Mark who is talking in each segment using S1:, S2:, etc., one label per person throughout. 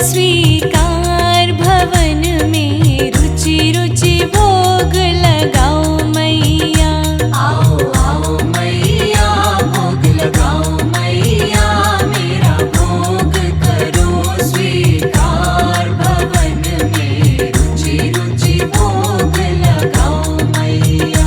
S1: स्वीकार भवन में रुचि रुचि भोग लगाओ मैया।
S2: आओ आओ मैया भोग लगाओ मैया, मेरा भोग करो स्वीकार भवन में रुचि रुचि भोग लगाओ मैया।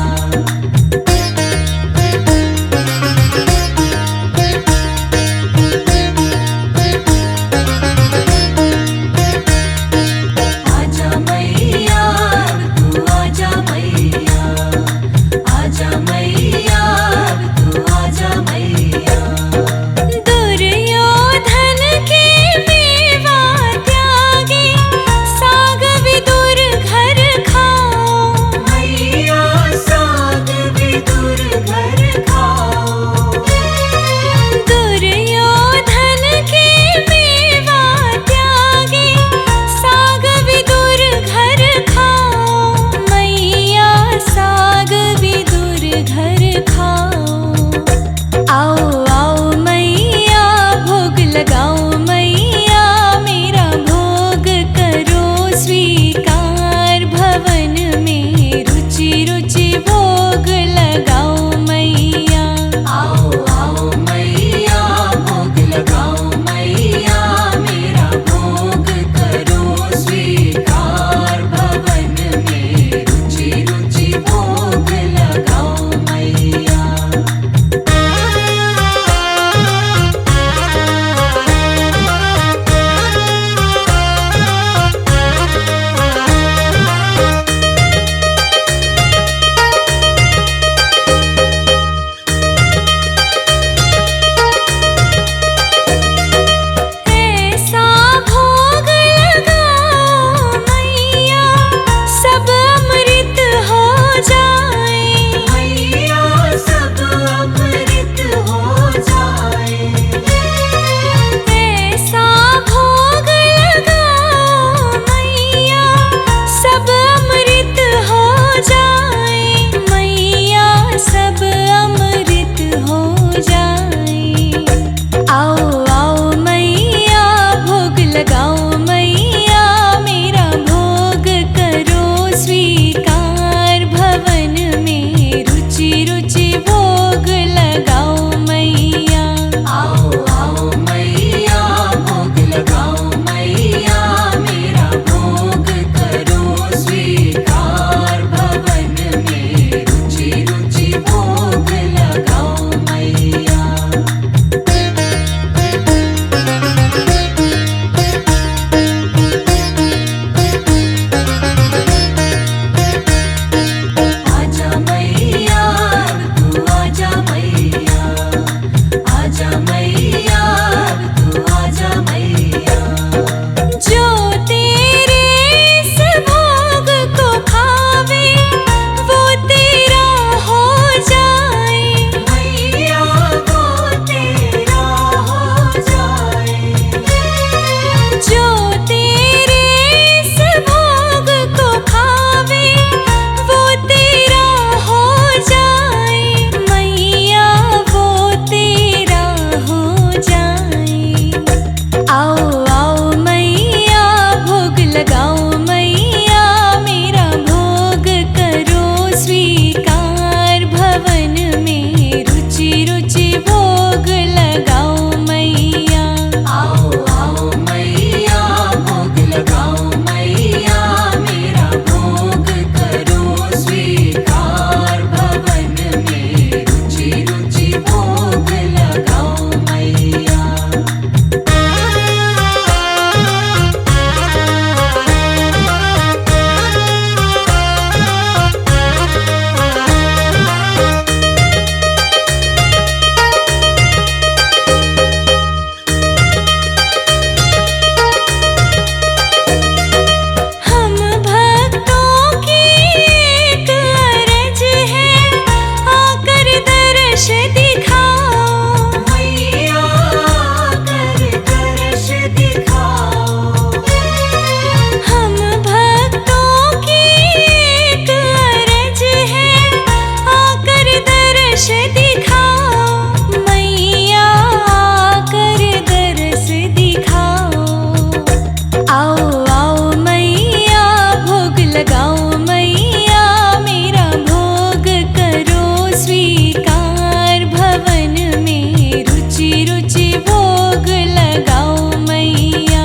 S1: आओ आओ मैया भोग लगाओ मैया मेरा भोग करो स्वीकार भवन में रुचि रुचि भोग लगाओ मैया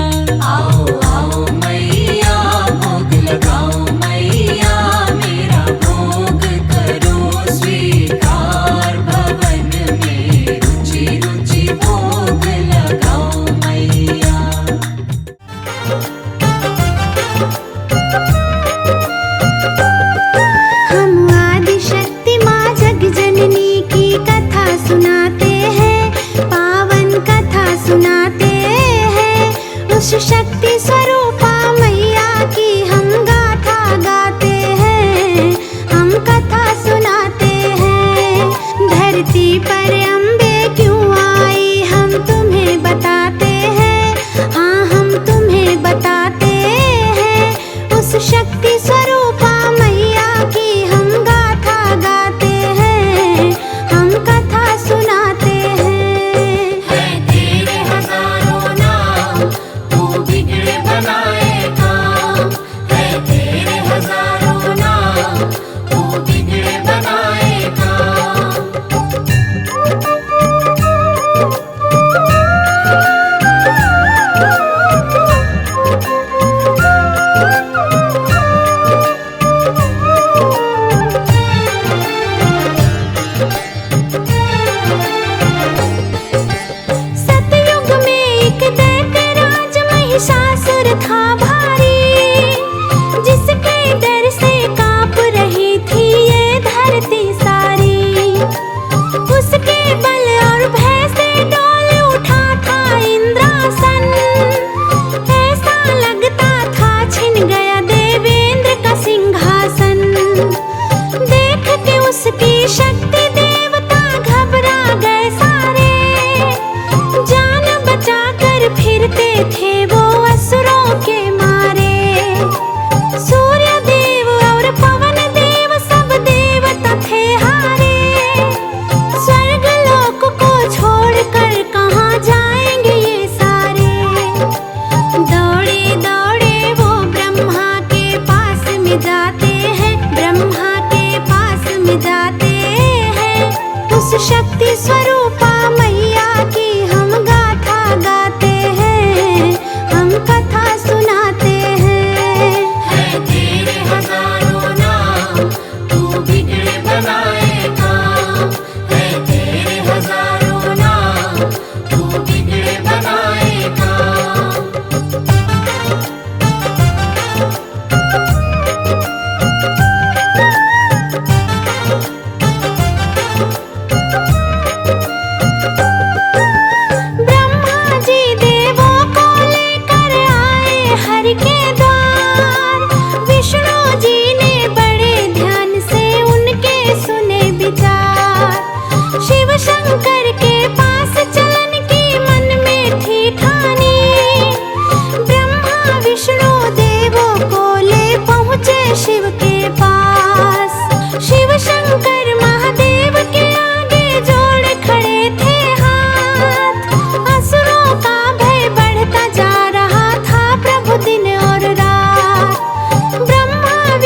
S2: आओ आओ मैया भोग लगाओ मैया मेरा भोग करो स्वीकार भवन में रुचि रुचि भोग लगाओ मैया।
S3: हम आदि शक्ति माँ जग जननी की कथा सुनाते हैं, पावन कथा सुनाते हैं। उस शक्ति स्वरूपा मैया की हम गाथा गाते हैं, हम कथा सुनाते हैं। धरती पर अम्बे क्यों आई हम तुम्हें बताते हैं, हाँ हम तुम्हें बताते हैं। उस शक्ति स्वरूपा मैया की हम गाथा गाते हैं, हम कथा सुनाते हैं।
S2: है तेरे हजारों नाम तू बिगड़े बनाएगा, है तेरे हजारों नाम तू बिगड़े बनाएगा।
S3: सतयुग में एक दैत्य राज महिषासुर था भारी, जिसके डर से कांप रही थी ये धरती सारी। उसके बल और भय से डोल उठा था इंद्रासन, ऐसा लगता था छिन गया देवेंद्र का सिंहासन। देख के उसकी शक्ति देवता घबरा गए सारे, जान बचा कर फिरते थे वो असुरों के मारे। सूर्य देव और पवन देव सब देवता थे हारे, स्वर्ग लोक को छोड़कर कहाँ जाएंगे ये सारे। दौड़े दौड़े वो ब्रह्मा के पास में जाते हैं, ब्रह्मा के पास में जाते हैं। उस शक्ति स्वरूपा मैया की हम गाथा गाते हैं, हम कथा सुनाते हैं।
S2: है तेरे हजारों नाम तू बिगड़े बनाएगा, है तेरे हजारों नाम तू बिगड़े बनाएगा।
S3: ब्रह्मा जी देवों को लेकर आए हरि के द्वार। विष्णु जी ने बड़े ध्यान से उनके सुने विचार। शिव शंकर के पास चलन की मन में थी ठानी, ब्रह्मा विष्णु देवों को ले पहुँचे शिव के पास। शिव शंकर महादेव के आगे जोड़ खड़े थे हाथ, असुरों का भय बढ़ता जा रहा था प्रभु दिन और रात। ब्रह्मा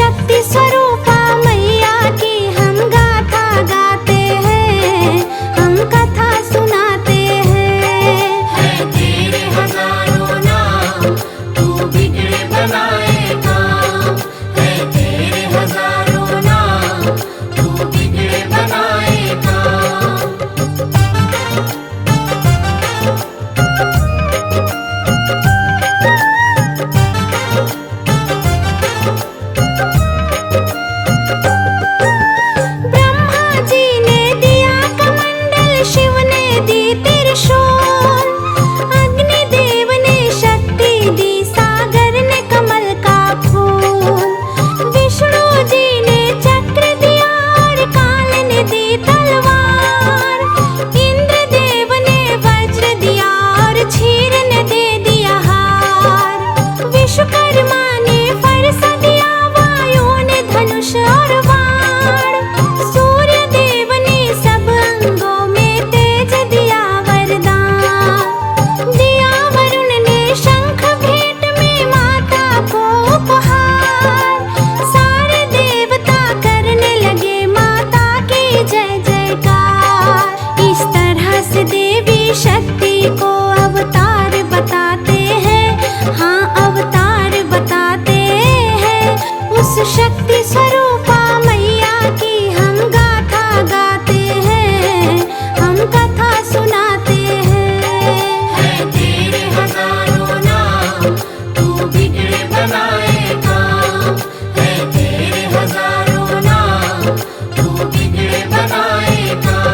S3: शक्ति स्वरूपा मैया की हम गाथा गाते हैं, हम कथा सुनाते हैं।
S2: है तेरे हजारों नाम, तू बिगड़े बनाए काम। है तेरे हजारों नाम, तू बिगड़े बनाए काम।
S3: ब्रह्मा जी ने दिया कमंडल, शिव ने दी त्रिशूल, अग्नि देव ने शक्ति दी, सागर ने कमल का फूल, विष्णु जी ने चक्र दिया और काल ने दी तलवार, इंद्र देव ने वज्र दिया और क्षीर ने दे दिया हार, विश्वकर्मा ने फरस दिया, वायु ने धनुष और बाण, सूर्य देव ने सब अंगों में तेज दिया वरदान, दिया वरुण ने शंख भेंट में माता को उपहार, सारे देवता करने लगे माता की जय जयकार। इस तरह से देवी शक्ति को अवतार बताते हैं, हाँ अवतार बताते हैं। उस शक्ति स्वरूपा मैया की हम गाथा गाते हैं, हम कथा सुनाते हैं।
S2: है तेरे हजारों नाम, तू बिगड़े बनाए काम। है तेरे हजारों नाम, तू बिगड़े बनाए काम।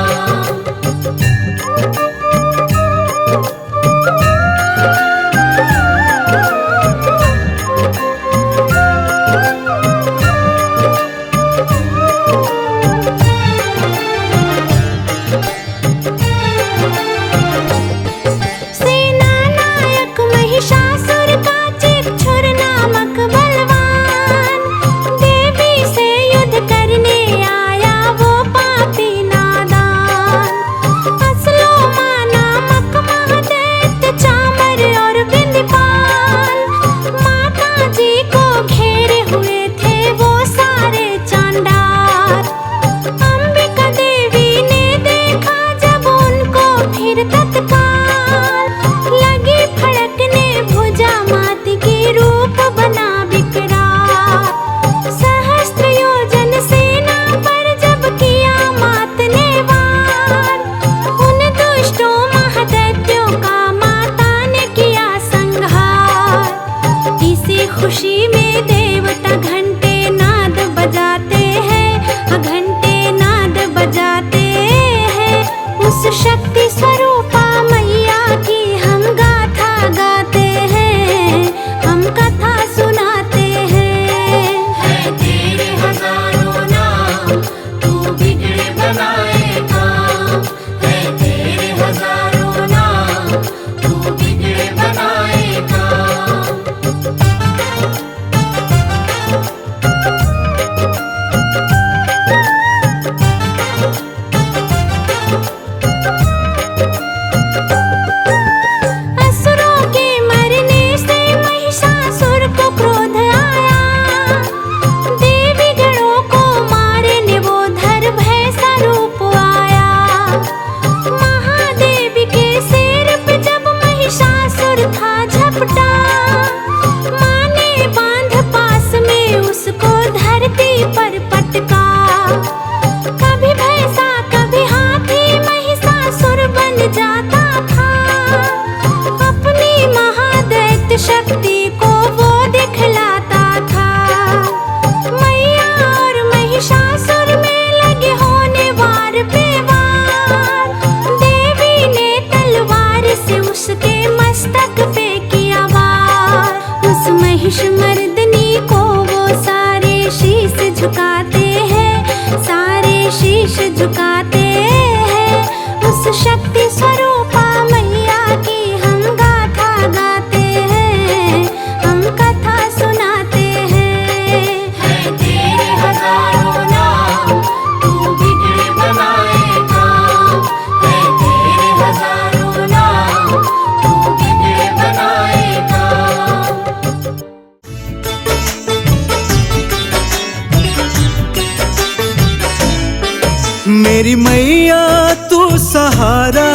S4: मेरी मैया तू सहारा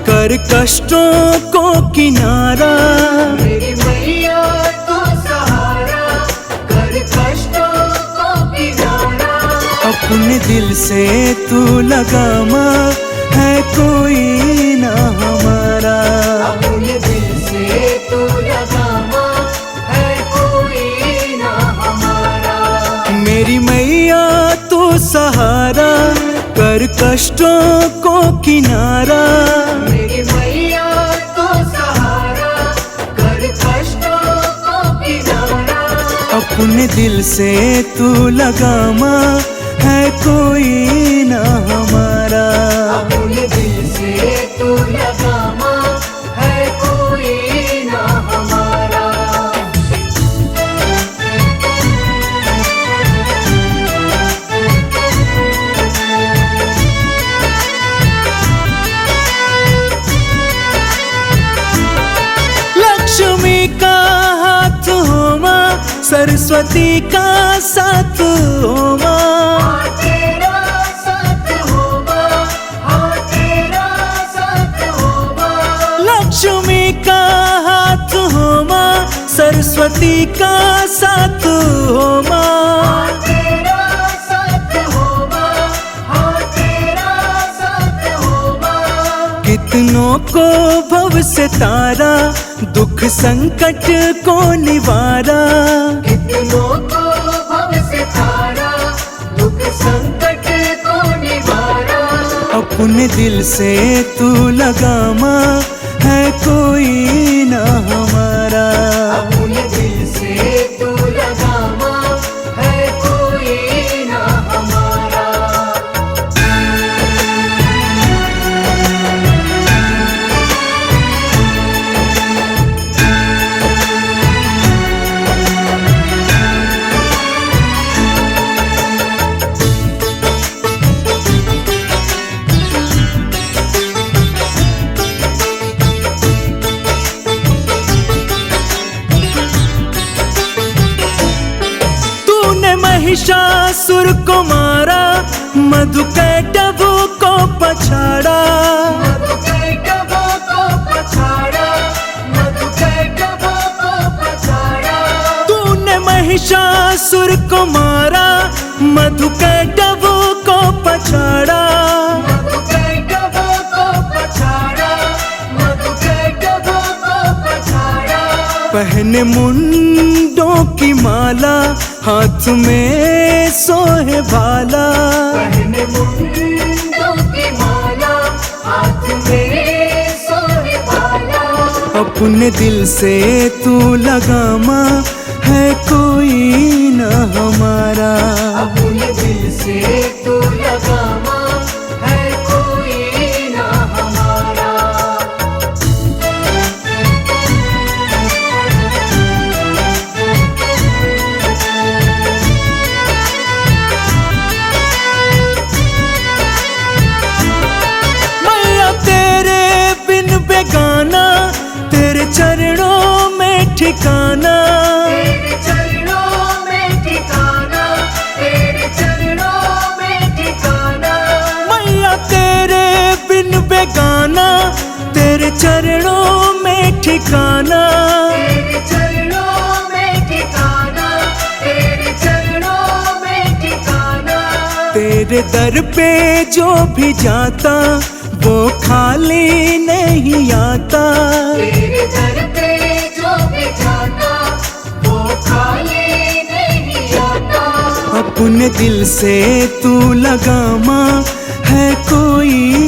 S4: कर कष्टों को किनारा।
S2: मेरी मैया तू सहारा कर कष्टों को किनारा।
S4: अपने दिल से तू लगामा है कोई ना हमारा।
S2: अपने दिल से तू लगामा है कोई ना हमारा।
S4: मेरी मैया तू सहारा कर कष्टों को किनारा।
S2: मेरी मैया तू सहारा कर कष्टों को किनारा।
S4: अपने दिल से तू लगामा है कोई ना हमारा।
S2: अपने दिल से तू लगामा है कोई ना हमारा।
S4: लक्ष्मी का हाथ हो माँ, सरस्वती का साथ हो माँ।
S2: तेरा साथ होगा, हाँ तेरा साथ होगा।
S4: लक्ष्मी का हाथ हो माँ, सरस्वती का साथ हो माँ।
S2: तेरा साथ होगा, हाँ तेरा साथ होगा।
S4: कितनों को भव से तारा, दुख संकट को निवारा।
S2: कितनों को भव से तारा, दुख संकट को निवारा।
S4: अपने दिल से तू लगामा है कोई ना हमारा।
S2: अपने दिल से तू लगामा है कोई ना हमारा।
S4: महिषासुर को मारा, मधु कैटभ को पछाड़ा।
S2: मधु कैटभ को पछाड़ा, मधु कैटभ को पछाड़ा।
S4: तूने महिषासुर को मारा, मधु कैटभ को पछाड़ा।
S2: मधु कैटभ को पछाड़ा, मधु कैटभ को पछाड़ा।
S4: पहने मुंडों की माला, हाथ में सोहे भाला।
S2: पहने मुंडों की माला, हाथ में सोहे भाला।
S4: अपने दिल से तू लगामा है कोई ना हमारा।
S2: अपने दिल से तू लगामा है कोई ना हमारा।
S4: बेगाना तेरे चरणों में ठिकाना।
S2: तेरे चरणों में ठिकाना, तेरे चरणों में ठिकाना।
S4: मैया तेरे बिन बेगाना, तेरे चरणों में ठिकाना।
S2: तेरे चरणों में ठिकाना, तेरे चरणों में ठिकाना।
S4: तेरे दर पे जो भी जाता, वो खाली नहीं आता।
S2: तेरे दर पे जो भी जाता, वो खाली नहीं आता।
S4: अपने दिल से तू लगामा है कोई